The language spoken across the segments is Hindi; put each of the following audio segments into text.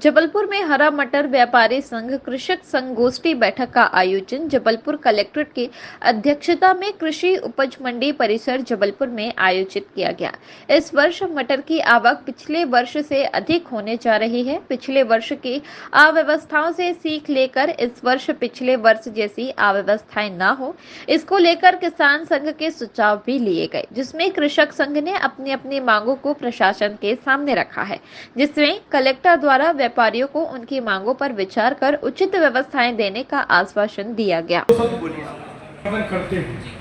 जबलपुर में हरा मटर व्यापारी संघ कृषक संगोष्ठी बैठक का आयोजन जबलपुर कलेक्ट्रेट की अध्यक्षता में कृषि उपज मंडी परिसर जबलपुर में आयोजित किया गया। इस वर्ष मटर की आवक पिछले वर्ष से अधिक होने जा रही है। पिछले वर्ष की अव्यवस्थाओं से सीख लेकर इस वर्ष पिछले वर्ष जैसी अव्यवस्थाएं न हो, इसको लेकर किसान संघ के सुझाव भी लिए गए, जिसमें कृषक संघ ने अपनी अपनी मांगों को प्रशासन के सामने रखा है, जिसमें कलेक्टर द्वारा व्यापारियों को उनकी मांगों पर विचार कर उचित व्यवस्थाएं देने का आश्वासन दिया गया। करते हैं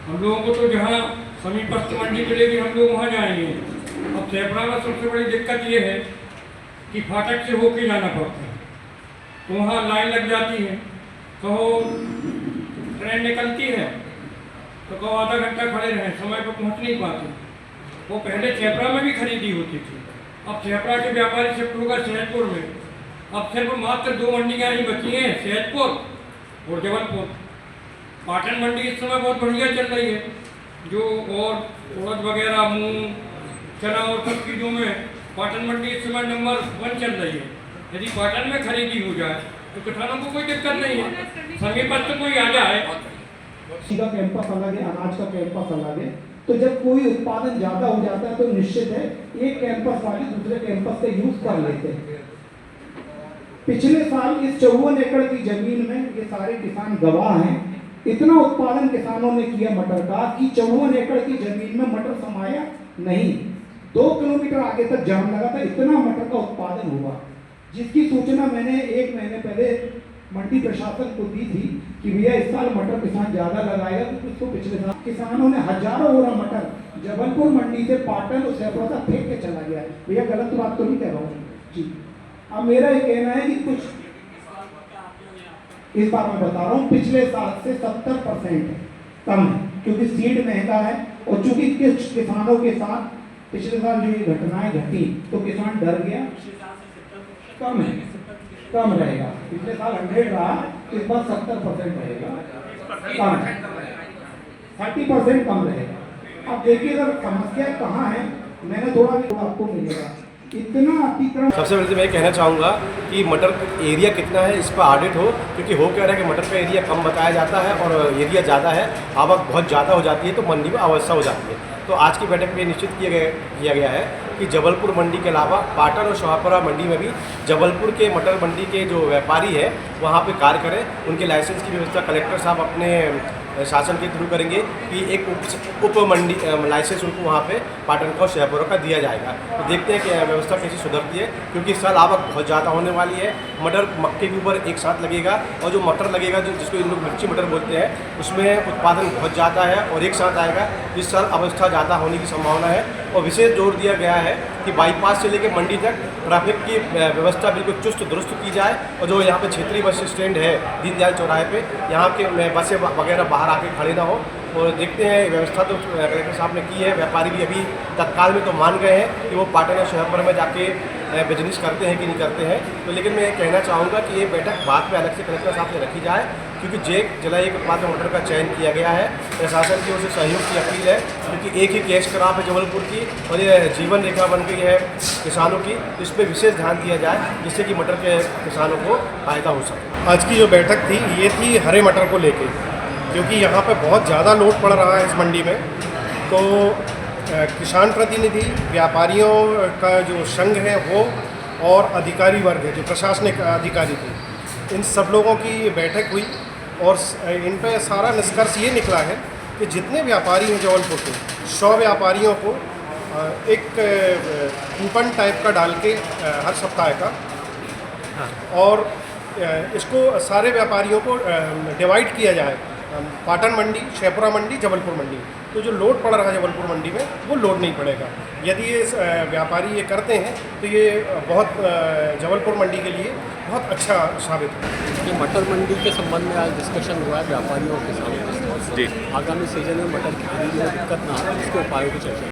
हम लोगों को तो जहाँ समीपस्थ मंडी मिलेगी हम लोग वहाँ जाएंगे। अब सेपरा में सबसे बड़ी दिक्कत ये है कि फाटक से होके जाना पड़ता है, तो वहाँ लाइन लग जाती है। कहो ट्रेन निकलती है तो कहो आधा घंटा खड़े रहें, समय पर पहुँच नहीं पाते। वो पहले सेपरा में भी खरीदी होती थी, अब सेपरा के व्यापारी शिफ्ट होगा सहजपुर में। अब सिर्फ मात्र 2 मंडियाँ ही बची हैं, सहजपुर और जबलपुर। पाटन मंडी इस समय बहुत बढ़िया चल रही है, जो और उड़द वगैरह, मूंग, चना और सब चीज़ों में पाटन मंडी इस समय नंबर 1 चल रही है। यदि पाटन में खरीदी हो जाए तो किसानों को कोई दिक्कत नहीं है, समीपस्थ कोई आ जाए। का कैंपस अलग है, अनाज का कैंपस अलग है। तो जब कोई उत्पादन ज्यादा हो जाता है तो निश्चित है एक कैंपस वाले दूसरे कैंपस से यूज कर लेते हैं। पिछले साल इस 54 एकड़ की जमीन में ये सारे किसान गवाह हैं, इतना उत्पादन किसानों ने किया मटर का कि 54 एकड़ की जमीन में मटर समाया नहीं। 2 किलोमीटर आगे तक जाम लगा था, इतना मटर का उत्पादन हुआ, जिसकी सूचना मैंने 1 महीने पहले मंडी प्रशासन को दी थी कि भैया इस साल मटर किसान ज्यादा लगाएगा, तो उसको पिछले साल किसानों ने हजारों बोरा मटर जबलपुर मंडी से पाटन और सेपरा तक फेंक के चला गया। भैया गलत बात तो नहीं कह रहा हूँ जी। अब मेरा ये कहना है कि कुछ इस बार मैं बता रहा हूँ पिछले साल से 70% कम है, क्योंकि सीड महंगा है और चूंकि कुछ किसानों के साथ पिछले साल जो ये घटनाएं घटी तो किसान डर गया। कम है, कम रहेगा। पिछले साल 100 रहा, इस बार 70% रहेगा, कम है, 30% कम रहेगा। अब देखिए अगर समस्या कहाँ है, मैंने थोड़ा भी आपको मिलेगा इतना अतिक्रमण। सबसे पहले तो मैं कहना चाहूँगा कि मटर एरिया कितना है इस पर ऑडिट हो, क्योंकि हो क्या रहा है कि मटर का एरिया कम बताया जाता है और एरिया ज़्यादा है, आवक बहुत ज़्यादा हो जाती है तो मंडी में अवस्था हो जाती है। तो आज की बैठक में निश्चित किया गया है कि जबलपुर मंडी के अलावा पाटन और शाहपुरा मंडी में भी जबलपुर के मटर मंडी के जो व्यापारी है वहाँ पे कार्य करें। उनके लाइसेंस की व्यवस्था कलेक्टर साहब अपने शासन के थ्रू करेंगे कि एक उप मंडी लाइसेंस उनको वहाँ पे पाटन का और शाहपुरा का दिया जाएगा। तो देखते हैं कि व्यवस्था कैसी सुधरती है, क्योंकि इस साल आवक बहुत ज़्यादा होने वाली है। मटर मक्के के ऊपर एक साथ लगेगा और जो मटर लगेगा जो जिसको इन लोग मिर्ची मटर बोलते हैं उसमें उत्पादन बहुत ज़्यादा है और एक साथ आएगा। इस साल अवस्था ज़्यादा होने की संभावना है और विशेष जोर दिया गया है कि बाईपास से लेकर मंडी तक ट्रैफिक की व्यवस्था बिल्कुल चुस्त दुरुस्त की जाए और जो यहाँ पे क्षेत्रीय बस स्टैंड है दीनदयाल चौराहे पे, यहाँ के बसें वगैरह बाहर आके खड़े ना हो। और देखते हैं व्यवस्था तो कलेक्टर साहब ने की है। व्यापारी भी अभी तत्काल में तो मान गए हैं कि वो पाटन और शाहपुरा में जाके बिजनेस करते हैं कि नहीं करते हैं। तो लेकिन मैं कहना चाहूँगा कि ये बैठक बाद में अलग से कलेक्टर साहब से रखी जाए, क्योंकि जुलाई के उत्पादन मटर का चयन किया गया है। प्रशासन की ओर से सहयोग की अपील है, क्योंकि एक ही कैश क्रॉप है जबलपुर की और ये जीवन रेखा बन गई है किसानों की। इस पर विशेष ध्यान दिया जाए जिससे कि मटर के किसानों को फायदा हो सके। आज की जो बैठक थी ये थी हरे मटर को लेके, क्योंकि यहाँ पे बहुत ज़्यादा लोड पड़ रहा है इस मंडी में। तो किसान प्रतिनिधि, व्यापारियों का जो संघ है वो और अधिकारी वर्ग है जो प्रशासनिक अधिकारी थे, इन सब लोगों की बैठक हुई और इन पे सारा निष्कर्ष ये निकला है कि जितने व्यापारी हैं जबलपुर के 100 व्यापारियों को एक कूपन टाइप का डाल के हर सप्ताह का, और इसको सारे व्यापारियों को डिवाइड किया जाए, पाटन मंडी, शाहपुरा मंडी, जबलपुर मंडी। तो जो लोड पड़ रहा है जबलपुर मंडी में वो लोड नहीं पड़ेगा। यदि ये व्यापारी ये करते हैं तो ये बहुत जबलपुर मंडी के लिए बहुत अच्छा साबित है। ये मटर मंडी के संबंध में आज डिस्कशन हुआ है व्यापारियों के साथ। आगामी सीजन में मटर की खरीद में दिक्कत ना हो इसके उपायों की चर्चा।